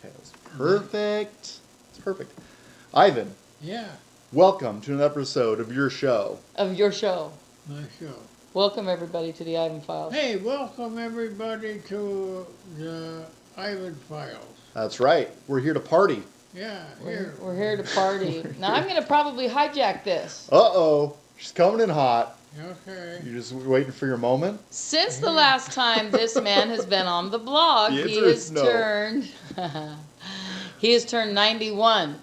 Okay, that's perfect. It's perfect. Ivan, Yeah, welcome to an episode of your show. Of your show. my show. Welcome everybody to the Ivan Files. Hey, welcome everybody to the Ivan Files. That's right. We're here to party. Yeah, We're here to party. Now I'm going to probably hijack this. Uh-oh. She's coming in hot. Okay. You're just waiting for your moment? Since the last time this man has been on the blog, The he answer has is no. turned he has turned 91. Okay.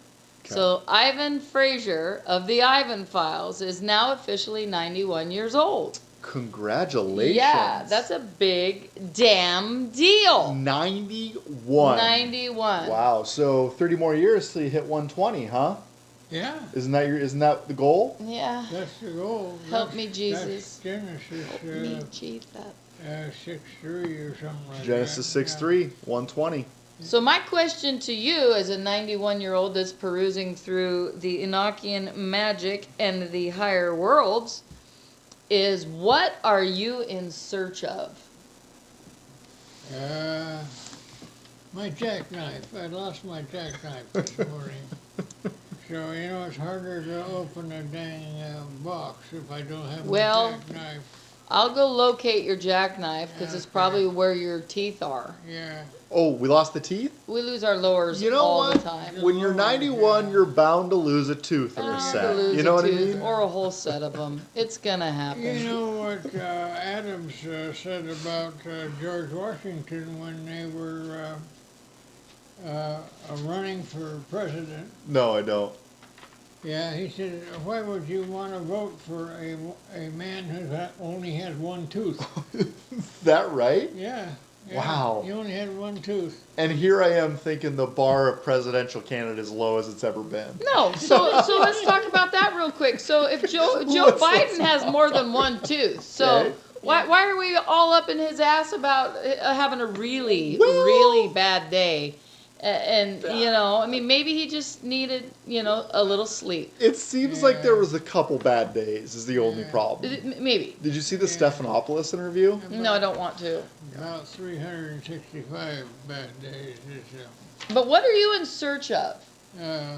So Ivan Fraser of the Ivan Files is now officially 91 years old. Congratulations. Yeah, that's a big damn deal. 91. 91. Wow. So 30 more years till you hit 120, huh? Yeah, Isn't that the goal? Yeah. that's the goal. Help That's- me, Jesus. That's Genesis Help me, Jesus. 6:3 or something like Genesis that. 6:3, 120. So my question to you as a 91-year-old that's perusing through the Enochian magic and the higher worlds is, what are you in search of? My jackknife. I lost my jackknife this morning. So, it's harder to open a dang box if I don't have Well- my jackknife. I'll go locate your jackknife because it's Okay. probably where your teeth are. Yeah. Oh, we lost the teeth? We lose our lowers You know all what? the time. When you're 91, you're bound to lose a tooth or a Bound to set. lose You know a what I tooth mean? Or a whole set of them. It's gonna happen. You know what Adams said about George Washington when they were running for president? No, I don't. Yeah, he said, why would you want to vote for a man who only has one tooth? Is that right? Yeah. Wow. He only had one tooth. And here I am thinking the bar of presidential candidates is low as it's ever been. No, so let's talk about that real quick. So if Joe Biden has more than one tooth, so Okay. why are we all up in his ass about having a really Well- bad day? And I mean, maybe he just needed a little sleep. It seems like there was a couple bad days is the only problem. Maybe. Did you see the Stephanopoulos interview? No, I don't want to. About 365 bad days. But what are you in search of? Uh,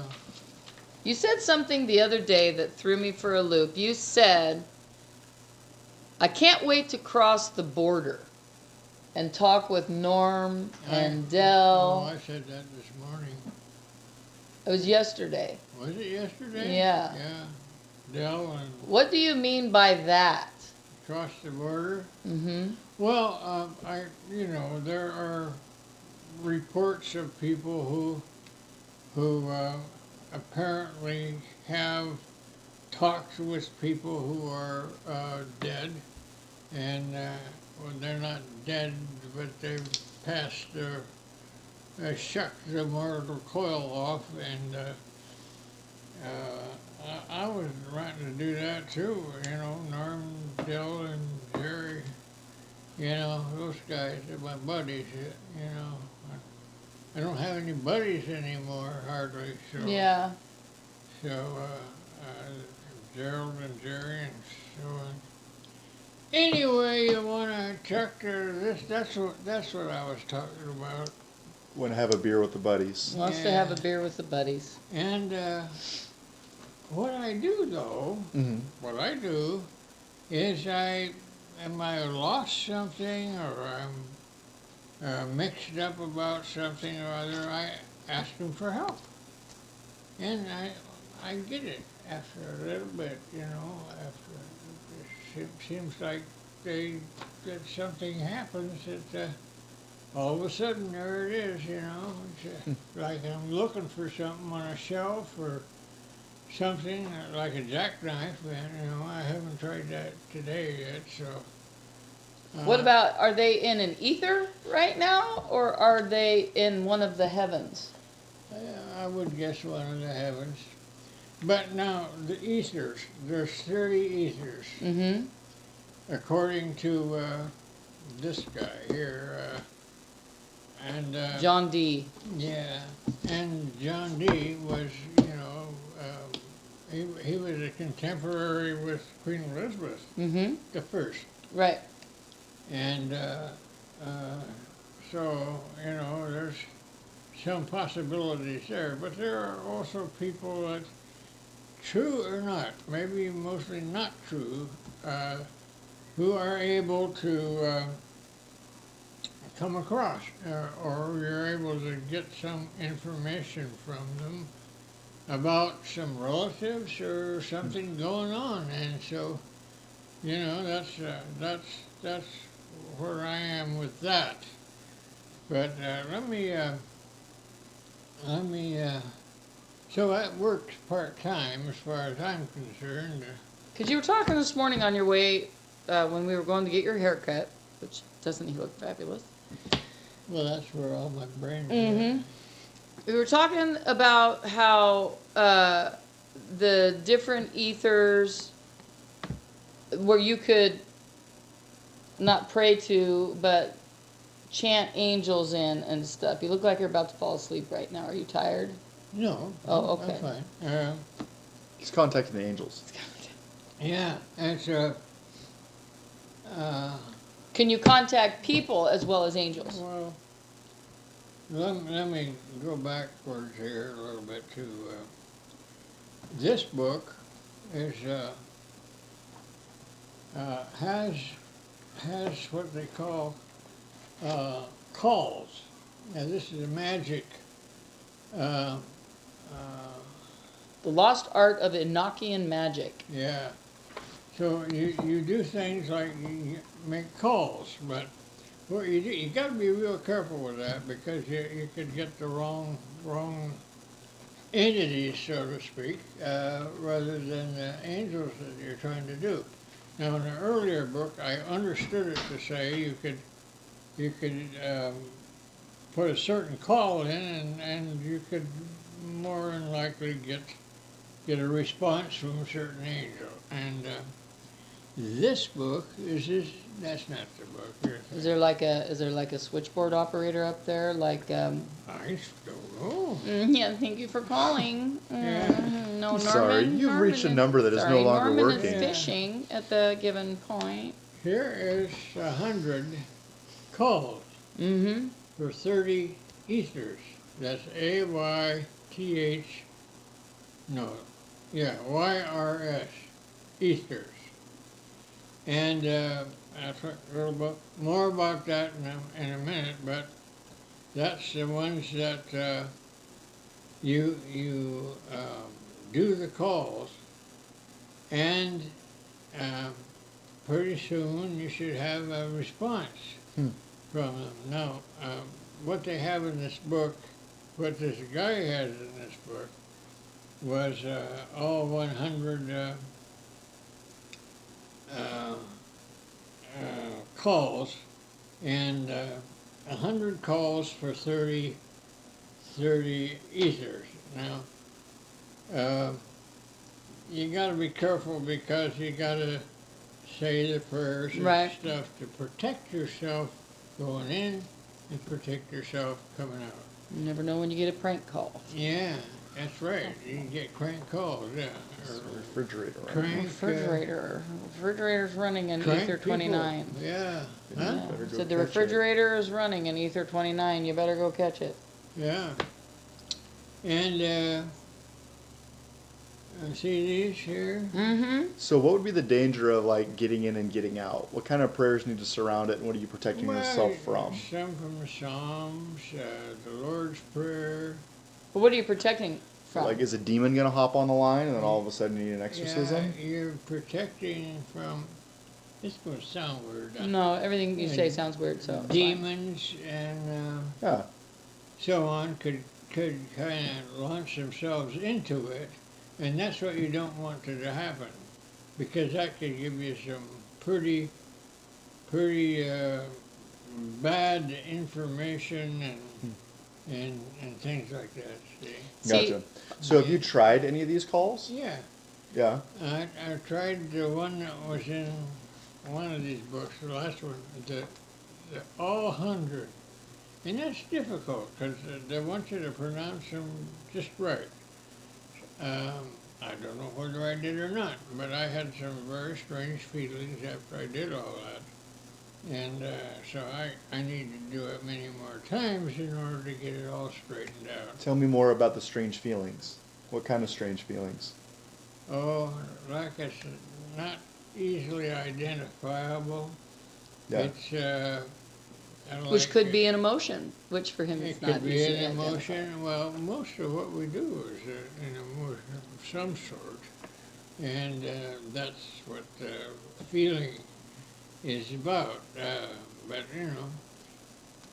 You said something the other day that threw me for a loop. You said, I can't wait to cross the border and talk with Norm and Oh, Dell. I said that this morning. It was yesterday. Was it yesterday? Yeah. Yeah. Dell and What do you mean by that? cross the border. Mm-hmm. Well, there are reports of people who apparently have talks with people who are dead, and well, they're not dead, but they've passed shucked the mortal coil off, and I was wanting to do that too. Norm, Dell, and Jerry. Those guys are my buddies. I don't have any buddies anymore, hardly. So, Yeah. So, Gerald and Jerry and so on. Anyway, you want to check this? That's what I was talking about. Want to have a beer with the buddies. Wants to have a beer with the buddies. And what I do though, Mm-hmm. what I do is I lost something or I'm mixed up about something or other. I ask them for help, and I get it after a little bit. After it seems like that something happens that all of a sudden there it is. It's like I'm looking for something on a shelf or something like a jackknife, and I haven't tried that today yet. So. What about, are they in an ether right now, or are they in one of the heavens? I would guess one of the heavens. But now the ethers, there's 30 ethers, Mm-hmm. according to this guy here, and John D. yeah, and John Dee was, he was a contemporary with Queen Elizabeth Mm-hmm. the first. Right. And so, there's some possibilities there, but there are also people that, true or not, maybe mostly not true, who are able to come across, or you're able to get some information from them about some relatives or something going on, and so, you know, that's where I am with that. But let me. So that works part-time as far as I'm concerned. Because you were talking this morning on your way when we were going to get your hair cut, which doesn't he look fabulous? Well, that's where all my brains Mm-hmm. We were talking about how the different ethers where you could not pray to, but chant angels in and stuff. You look like you're about to fall asleep right now. Are you tired? No. Oh, okay. I'm fine. He's contacting the angels. Yeah, it's Can you contact people as well as angels? well, let me go backwards here a little bit to this book is has what they call calls. Now this is a magic. Uh, The Lost Art of Enochian Magic. yeah. So you do things like you make calls, but what you do, you got to be real careful with that because you could get the wrong entities, so to speak, rather than the angels that you're trying to do. Now, in an earlier book, I understood it to say you could put a certain call in, and you could more than likely get a response from a certain angel. And this book that's not the book. Is there like a switchboard operator up there? Like I don't know. yeah, thank you for calling. Yeah. No, Norman. Sorry, you've reached a number that is no sorry, longer Norman working. is fishing at the given point. Here is 100 calls Mm-hmm. for 30 ethers. That's AYTH. No, yeah, YRS ethers. And I'll talk a little bit more about that in a minute, but that's the ones that you do the calls, and pretty soon you should have a response from them. Now, what they have in this book, what this guy has in this book, was all 100 calls, and 100 calls for 30 ethers. Now, you got to be careful because you got to say the prayers and Right. stuff to protect yourself going in and protect yourself coming out. You never know when you get a prank call. Yeah, that's right. You can get crank calls, yeah. It's a refrigerator, right? Crank, Refrigerator's running in crank Ether people. 29. Yeah, Yeah. huh? Better go Said the catch it. refrigerator is running in Ether 29. You better go catch it. Yeah. And see these here? Mm-hmm. So what would be the danger of like getting in and getting out? What kind of prayers need to surround it, and what are you protecting yourself from? Some from the Psalms, the Lord's Prayer. But what are you protecting from? Like, is a demon gonna hop on the line, and then all of a sudden you need an exorcism? Yeah, you're protecting from. It's going to sound weird. No, everything you say sounds weird, so. it's fine. Demons and Yeah. so on could kind of launch themselves into it, and that's what you don't want to happen, because that could give you some pretty bad information and things like that. See? Gotcha. So have you tried any of these calls? Yeah, Yeah. I tried the one that was in one of these books, the last one, the all 100. And that's difficult because they want you to pronounce them just right. I don't know whether I did or not, but I had some very strange feelings after I did all that. And so I need to do it many more times in order to get it all straightened out. Tell me more about the strange feelings. What kind of strange feelings? Oh, like I said, not easily identifiable. Yeah. It's Which could be an emotion, which for him is It not could be easy to an identify. emotion. Well, most of what we do is an emotion of some sort, and that's what feeling is about. But you know,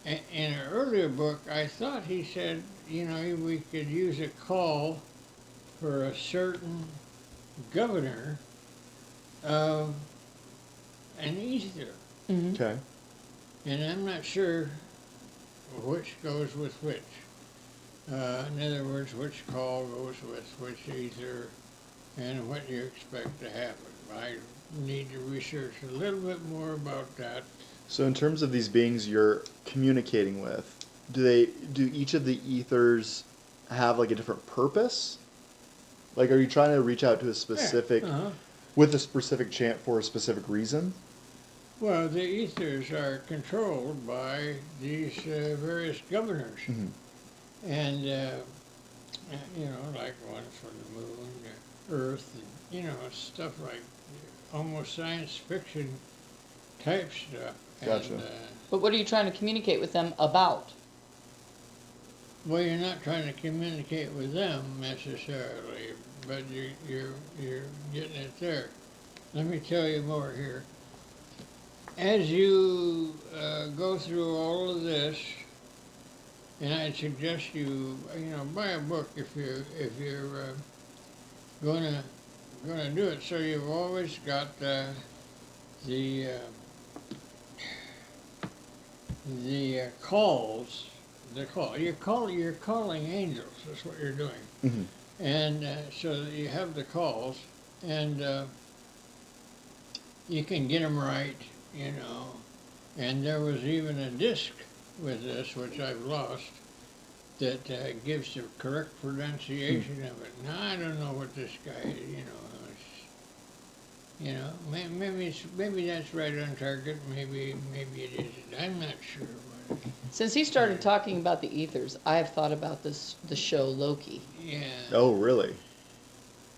in an earlier book, I thought he said, you know, we could use a call for a certain governor of an ether, Mhm. Okay. and I'm not sure which goes with which. In other words, which call goes with which ether, and what you expect to happen. I need to research a little bit more about that. So in terms of these beings you're communicating with, do each of the ethers have like a different purpose? Like, are you trying to reach out to a specific, Uh-huh. with a specific chant for a specific reason? Well, the ethers are controlled by these various governors, Mhm. and you know, like one for the moon, Earth, and you know, stuff like almost science fiction type stuff. Gotcha. And, But what are you trying to communicate with them about? well, you're not trying to communicate with them necessarily, but you're getting it there. Let me tell you more here. As you go through all of this, and I'd suggest you know, buy a book if you're gonna do it, so you've always got the calls. You're calling angels. That's what you're doing, Mhm. and so you have the calls, and you can get them right, you know. And there was even a disc with this, which I've lost, that gives the correct pronunciation of it. Now I don't know what this guy, maybe that's right on target. Maybe it isn't. I'm not sure. But Since he started talking about the ethers, I have thought about the show Loki. yeah. Oh, really?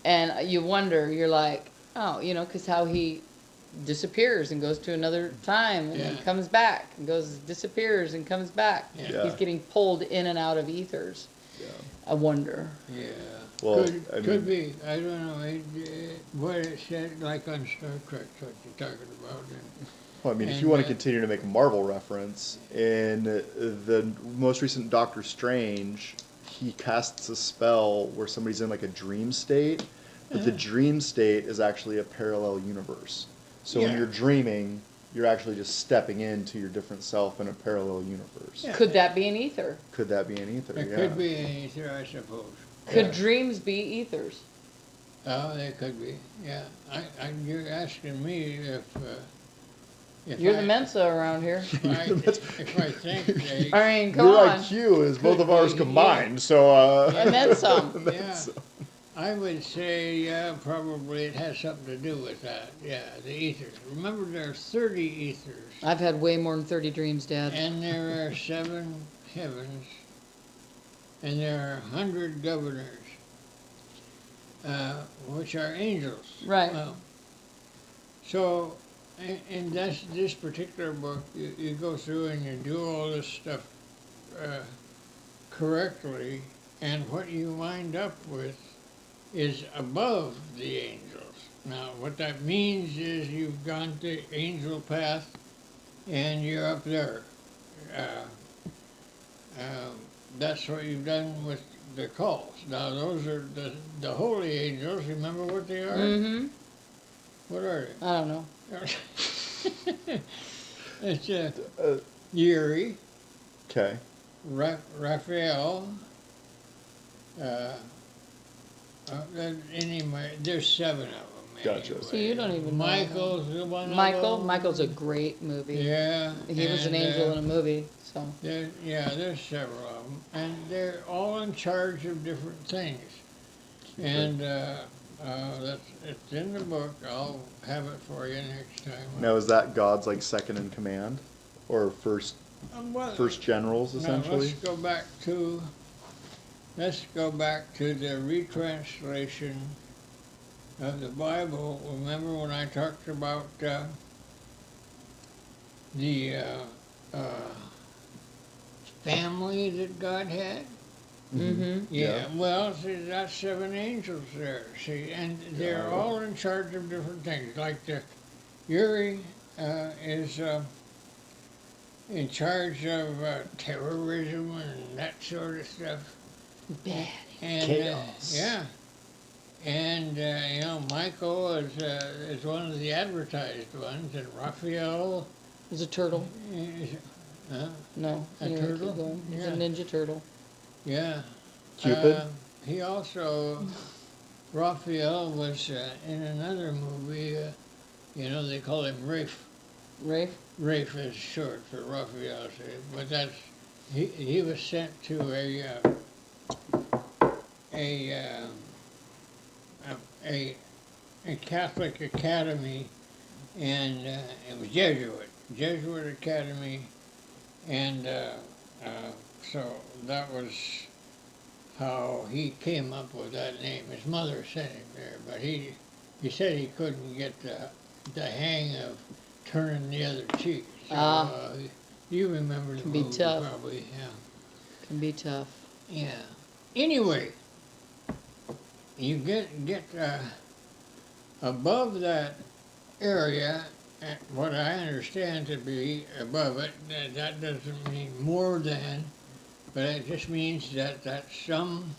And you wonder, you're like, oh, you know, because how he disappears and goes to another time and then Yeah. comes back and disappears and comes back. Yeah. He's getting pulled in and out of ethers. Yeah. I wonder. Yeah. Well, could be. I don't know. What it said, like on Star Trek, what you're talking about. Well, I mean, if And, you want to continue to make a Marvel reference, in the most recent Doctor Strange, he casts a spell where somebody's in like a dream state, but the dream state is actually a parallel universe. So when Yeah. you're dreaming, you're actually just stepping into your different self in a parallel universe. Yeah. Could that be an ether? Could that be an ether? It Yeah. could be an ether, I suppose. Could Yeah. dreams be ethers? Oh, they could be. Yeah. You're asking me if You're I, the Mensa around here. if I think they. I mean, come Your on. IQ is both of Could ours be, combined, so And then some. and then Yeah. some. I would say, yeah, probably it has something to do with that. Yeah, the ethers. Remember, there are 30 ethers, I've had way more than 30 dreams, Dad. and there are 7 heavens, and there are 100 governors, which are angels. Right. Well, so, in this particular book, you go through and you do all this stuff correctly, and what you wind up with is above the angels. Now, what that means is you've gone the angel path, and you're up there. That's what you've done with the calls. Now, those are the holy angels. Remember what they are? Mm-hmm. What are I don't know. they? It's Uh, Yuri, Okay. Raphael. Anyway, there's 7 of them. Gotcha. Anyway. See, you don't even know Michael's the one. of Michael? them. Michael's a great movie. Yeah. He was an and, angel in a movie, so. There's several of them, and they're all in charge of different things. And It's in the book. I'll have it for you next time. Now, is that God's like second in command, or Well, first generals now essentially? let's go back to the retranslation of the Bible. Remember when I talked about the family that God had? Mm-hmm. Yeah, well, see, that's 7 angels there, see, and they're Yeah. all in charge of different things. Like the Uri is in charge of terrorism and that sort of stuff. Bad. And Chaos. yeah, and you know, Michael is one of the advertised ones, and Raphael There's a turtle. is, No. A anyway, keep turtle? going. He's a Yeah. ninja turtle. yeah. Cupid? He also, Raphael was in another movie. You know, they call him Rafe. Rafe? Rafe is short for Raphael, see, but that's he was sent to a a Catholic academy, and it was Jesuit academy, and so that was how he came up with that name. His mother sent him there, but he said he couldn't get the hang of turning the other cheek. So, you remember the Can be movie, tough. probably, yeah. Can be tough. Yeah. Anyway, you get above that area, what I understand to be above it. That doesn't mean more than, but it just means that that's some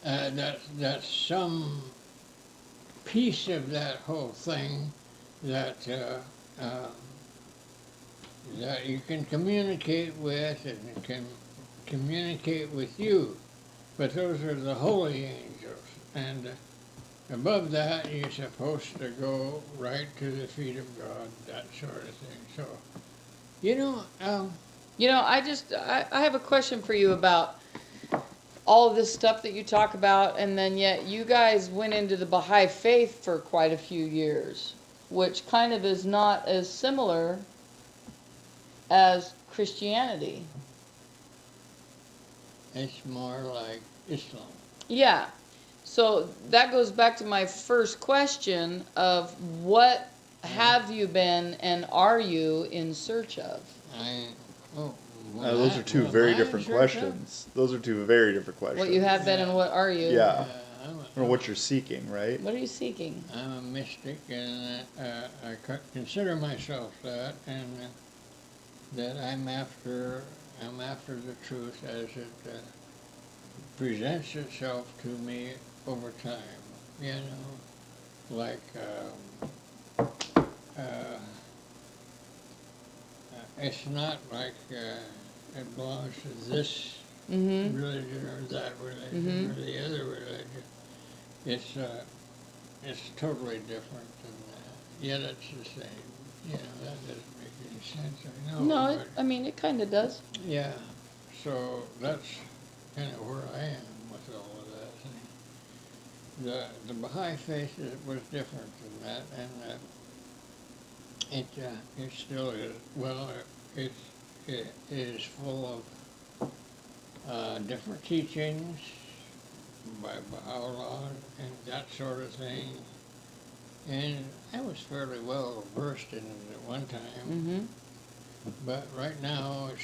that's some piece of that whole thing that that you can communicate with, and it can communicate with you. But those are the holy angels, and above that you're supposed to go right to the feet of God, that sort of thing. So, you know, You know, I have a question for you about all of this stuff that you talk about, and then yet you guys went into the Baha'i faith for quite a few years, which kind of is not as similar as Christianity. it's more like Islam. Yeah. So that goes back to my first question of what have you been and are you in search of? Those are two very different questions. Those are two very different questions. What you have been and what are you? Yeah. Or what you're seeking, right? What are you seeking? I'm a mystic, and I consider myself that, and that I'm after the truth as it presents itself to me over time. You know, like it's not like it belongs to this Mm-hmm. religion or that religion or the other religion. It's totally different, and yet it's the same. You know, that doesn't make any sense, I know. No, I mean, it kind of does. Yeah, so that's kind of where I am with all of that. The Baha'i faith was different than that, and it still is. Well, it is full of different teachings by Baha'u'llah and that sort of thing. And I was fairly well versed in it at one time, Mm-hmm. but right now it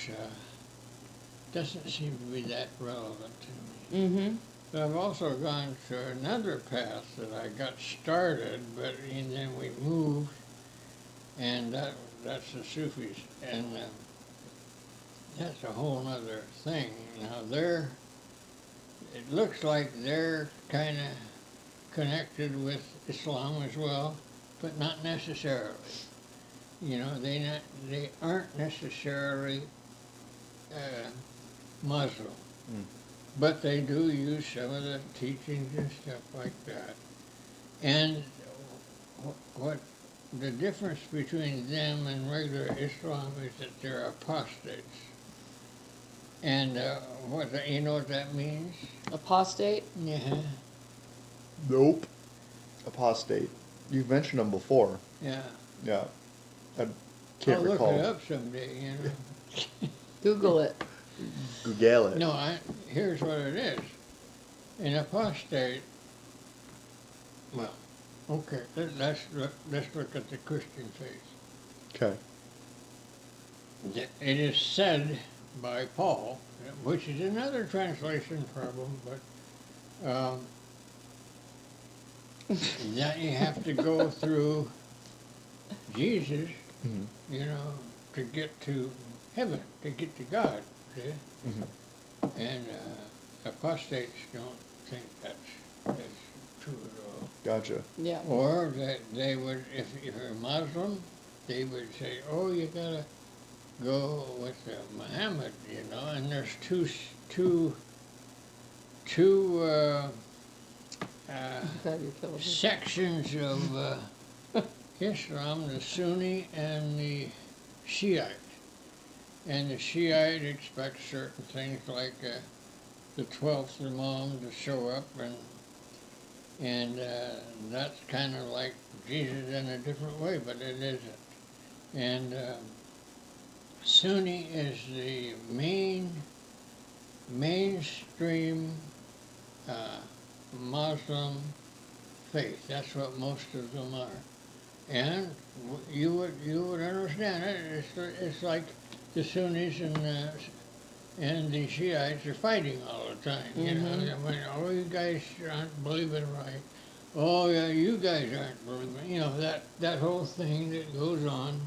doesn't seem to be that relevant to me. Mm-hmm. But I've also gone to another path that I got started, and then we moved, and that's the Sufis, and that's a whole other thing. Now it looks like they're kind of connected with Islam as well, but not necessarily. You know, they aren't necessarily Muslim, but they do use some of the teachings and stuff like that. And what the difference between them and regular Islam is that they're apostates. And you know what that means? Apostate? Yeah. Nope. Apostate. You've mentioned them before. Yeah. Yeah. I can't I'll recall. look it up someday, you know. Google it. Google it. No, here's what it is. An apostate, well, okay, let's look at the Christian faith. Okay. It is said by Paul, which is another translation problem, but that you have to go through Jesus, Mhm. you know, to get to heaven, to get to God. See? Mhm. And apostates don't think that's true at all. Gotcha. Yeah. Or that they would, if you're a Muslim, they would say, oh, you gotta go with Muhammad, you know, and there's two God, you're killing me. sections of Islam, the Sunni and the Shiite. And the Shiite expects certain things like the 12th Imam to show up, and that's kind of like Jesus in a different way, but it isn't. And Sunni is the mainstream Muslim faith. That's what most of them are. And you would understand it. It's like the Sunnis and the Shiites are fighting all the time. You know, I mean, oh, you guys aren't believing right. Oh, yeah, you guys aren't believing. You know, that whole thing that goes on.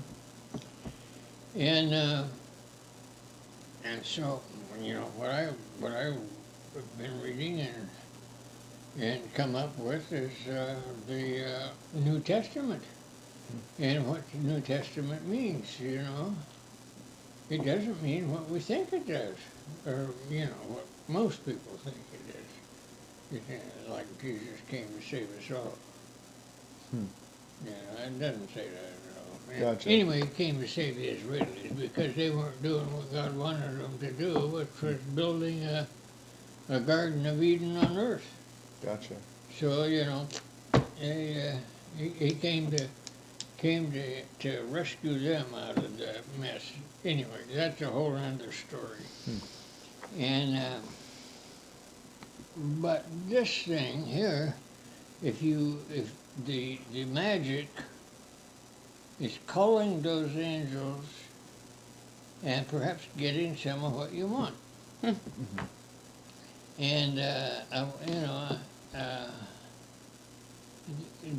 And so, you know, what I've been reading and come up with is the New Testament. And what the New Testament means, you know. It doesn't mean what we think it does, or, you know, what most people think it is. Like Jesus came to save us all. Yeah, it doesn't say that at all. Gotcha. Anyway, he came to save the Israelis because they weren't doing what God wanted them to do, which was building a Garden of Eden on earth. Gotcha. So, you know, he came to rescue them out of the mess. Anyway, that's a whole other story. And but this thing here, if the magic is calling those angels and perhaps getting some of what you want. And you know,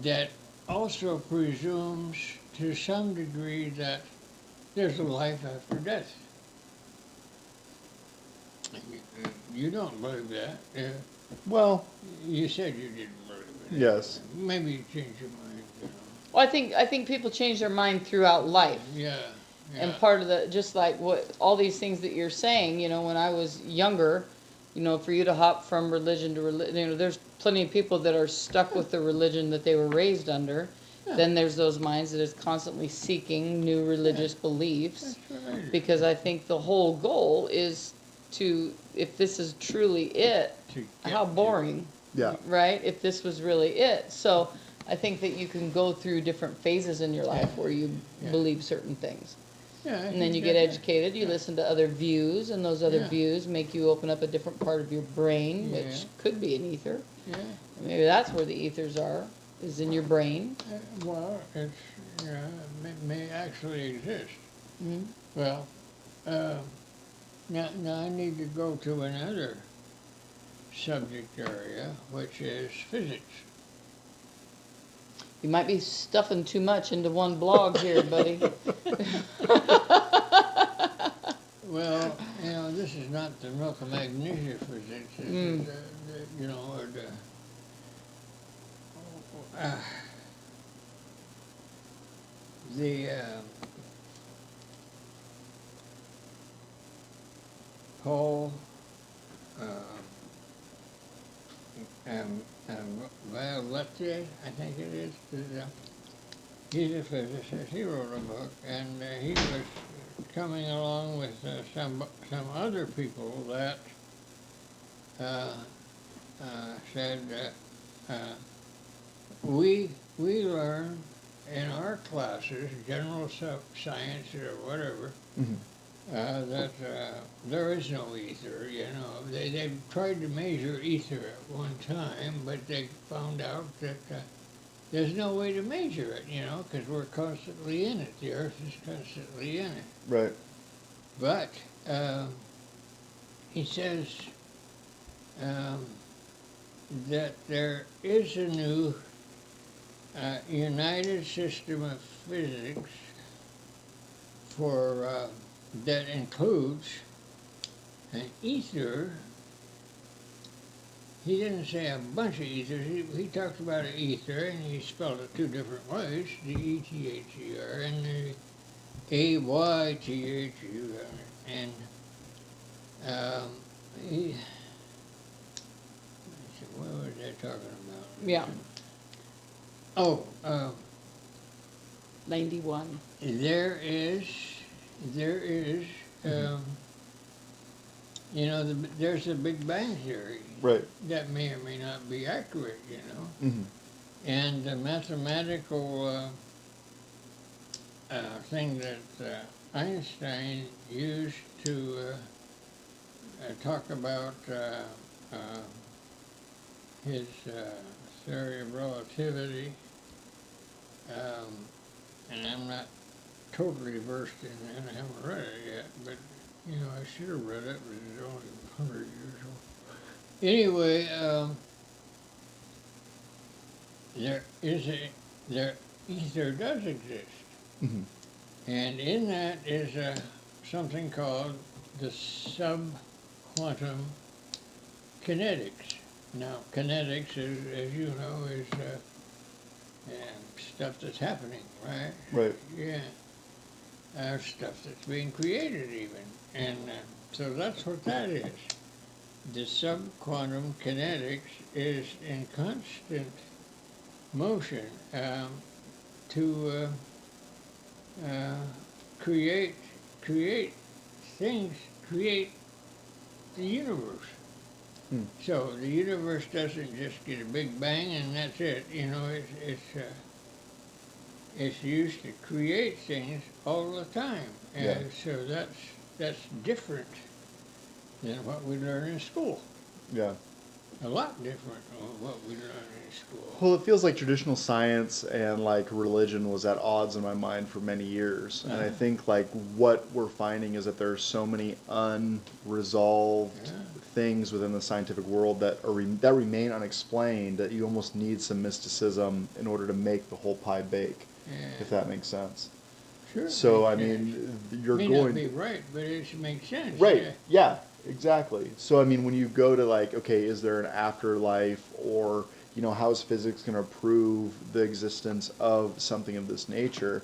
that also presumes to some degree that there's a life after death. You don't believe that. Well, You said you didn't believe it. yes. Maybe you changed your mind. You know. Well, I think people change their mind throughout life. Yeah. And part of the, just like what, all these things that you're saying, you know, when I was younger, you know, for you to hop from religion to religion, you know, there's plenty of people that are stuck with the religion that they were raised under. Yeah. Then there's those minds that is constantly seeking new religious beliefs. That's right. Because I think the whole goal is to, if this is truly it, To get how to- boring, Yeah. right? If this was really it. So I think that you can go through different phases in your life where you Yeah. believe certain things. Yeah, I And then think you get that- educated, you listen to other views, and those other Yeah. views make you open up a different part of your brain, which Yeah. could be an ether. Yeah. Maybe that's where the ethers are, is in your brain. Well, it's, yeah, it may actually exist. Mhm. Well, now I need to go to another subject area, which is physics. You might be stuffing too much into one blog here, buddy. Well, you know, this is not the milk and magnesia physics, this is you know, or the Paul Violette, I think it is. He's a physicist. He wrote a book, and he was coming along with some other people that said we learn in our classes, general science or whatever, Mhm. that there is no ether. You know, they tried to measure ether at one time, but they found out that there's no way to measure it. You know, because we're constantly in it. The Earth is constantly in it. Right. But he says that there is a new united system of physics for that includes an ether. He didn't say a bunch of ethers. He talked about an ether, and he spelled it two different ways: the E-T-H-E-R and the A-Y-T-H-U-R. And he, what was I talking about? Yeah, Oh, 91. there is, you know, there's a Big Bang theory Right. that may or may not be accurate, you know. Mhm. And the mathematical thing that Einstein used to talk about his theory of relativity, and I'm not totally versed in it, I haven't read it yet, but, you know, I should have read it, but it's only 100 years old. Anyway, ether does exist, Mhm. and in that is something called the subquantum kinetics. Now, kinetics, as you know, is stuff that's happening, right? Right. Yeah. Stuff that's being created even. And so that's what that is. The subquantum kinetics is in constant motion to create things, create the universe. Hmm. So the universe doesn't just get a big bang and that's it. You know, it's used to create things all the time, and Yeah. so that's different than what we learn in school. Yeah. A lot different than what we learn in school. Well, it feels like traditional science and like religion was at odds in my mind for many years. And I Uh-huh. think like what we're finding is that there are so many unresolved Yeah. things within the scientific world that that remain unexplained that you almost need some mysticism in order to make the whole pie bake, Yeah. if that makes sense. Sure. So I makes sense. mean, you're May going not be right, but it makes sense. right. Yeah. Yeah, exactly. So I mean, when you go to like, okay, is there an afterlife, or you know, how is physics going to prove the existence of something of this nature?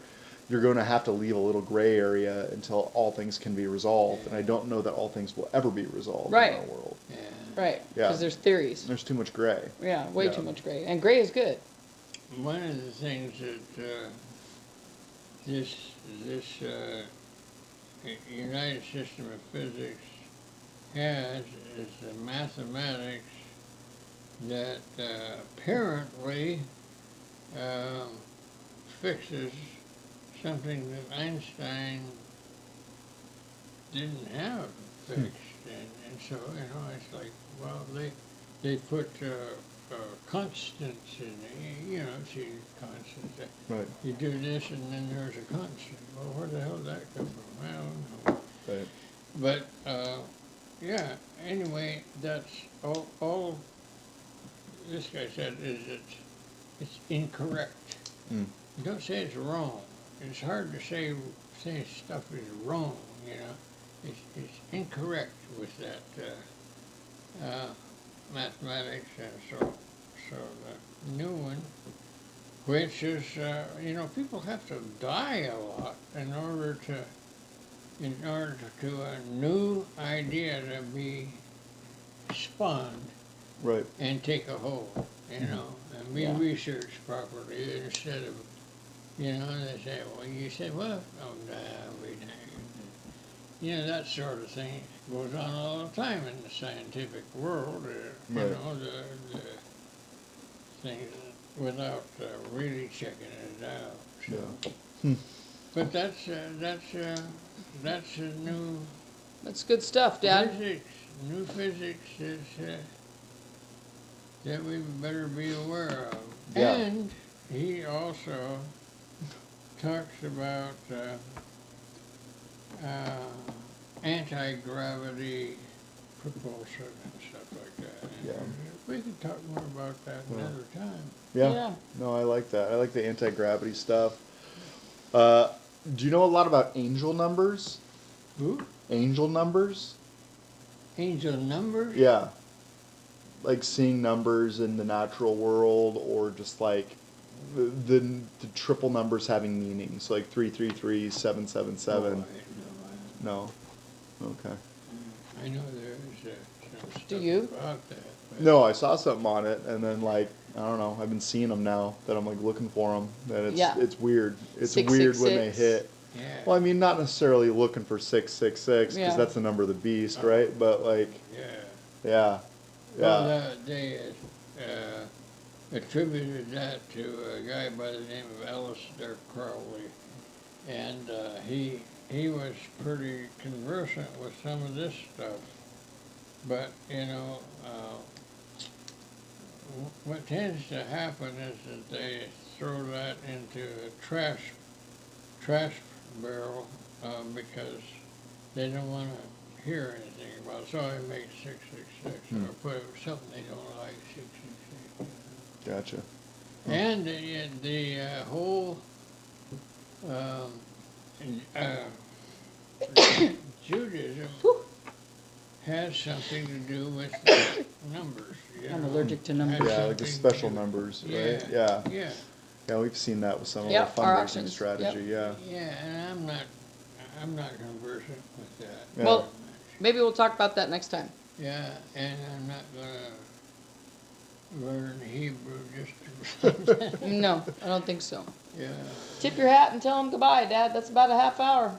You're going to have to leave a little gray area until all things can be resolved, and I don't know that all things will ever be resolved Right. in our world. Yeah. Right, Yeah. because there's theories. There's too much gray. Yeah, way Yeah. too much gray. And gray is good. One of the things that this united system of physics has is the mathematics that apparently fixes something that Einstein didn't have fixed, and so you know it's like, well, they put constants in it, you know, see constants. Right. You do this and then there's a constant. Well, where the hell did that come from? I don't know. Right. But yeah. Anyway, that's all this guy said is it's incorrect. Mm. Don't say it's wrong. It's hard to say stuff is wrong. You know, it's incorrect with that mathematics, and so the new one, which is you know, people have to die a lot in order to a new idea to be spawned Right. and take a hold, you know, and be Yeah. researched properly instead of, you know, they say, well, you said, well, oh, nah, we you know, that sort of thing goes on all the time in the scientific world. You Right. know, the things without really checking it out. So. Yeah. But that's a new That's good stuff, Dad. physics. New physics is that we better be aware of. Yeah. And he also talks about anti-gravity propulsion and stuff like that. Yeah. We can talk more about that Yeah. another time. Yeah. Yeah. No, I like that. I like the anti-gravity stuff. Do you know a lot about angel numbers? Ooh, Angel numbers? angel numbers? Yeah. Like seeing numbers in the natural world, or just like the triple numbers having meanings, like 333, 777. Oh, No. Okay. I know there's some stuff Do you? about that. But No, I saw something on it, and then like I don't know. I've been seeing them now that I'm like looking for them. And it's Yeah. it's weird. It's weird when they 666. hit. Yeah. Well, I mean, not necessarily looking for 666 because Yeah. that's the number of the beast, right? But like, Yeah. yeah, yeah, Well, they attributed that to a guy by the name of Aleister Crowley, and he was pretty conversant with some of this stuff. But you know, what tends to happen is that they throw that into a trash barrel because they don't want to hear anything about it. So they make 666 or put something they don't like, 666. gotcha. And the whole Judaism has something to do with numbers. You I'm know. allergic to Has numbers. Yeah, like the something special to do- numbers, Yeah, right? Yeah, yeah, yeah, we've seen that with some of Yep, our our fundraising auctions, strategy. Yeah, yeah, and I'm not conversant with that. Yeah. Well, maybe we'll talk about that next time. Yeah, and I'm not gonna learn Hebrew just to. No, I don't think so. Yeah. Tip your hat and tell them goodbye, Dad. That's about a half hour.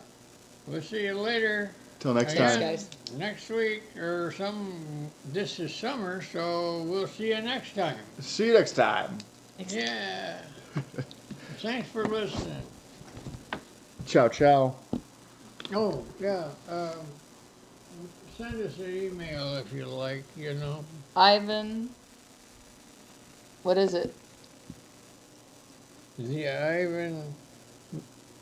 We'll see you later. till next Thanks, time. guys. Next week or this is summer, so we'll see you next time. See you next time. Yeah. Thanks for listening. Ciao, ciao. Oh, yeah, send us an email if you like, you know. Ivan, what is it? The Ivan,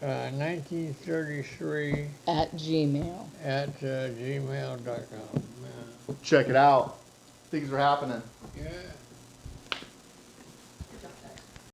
1933 At Gmail. at gmail.com. Check it out. Things are happening. Yeah.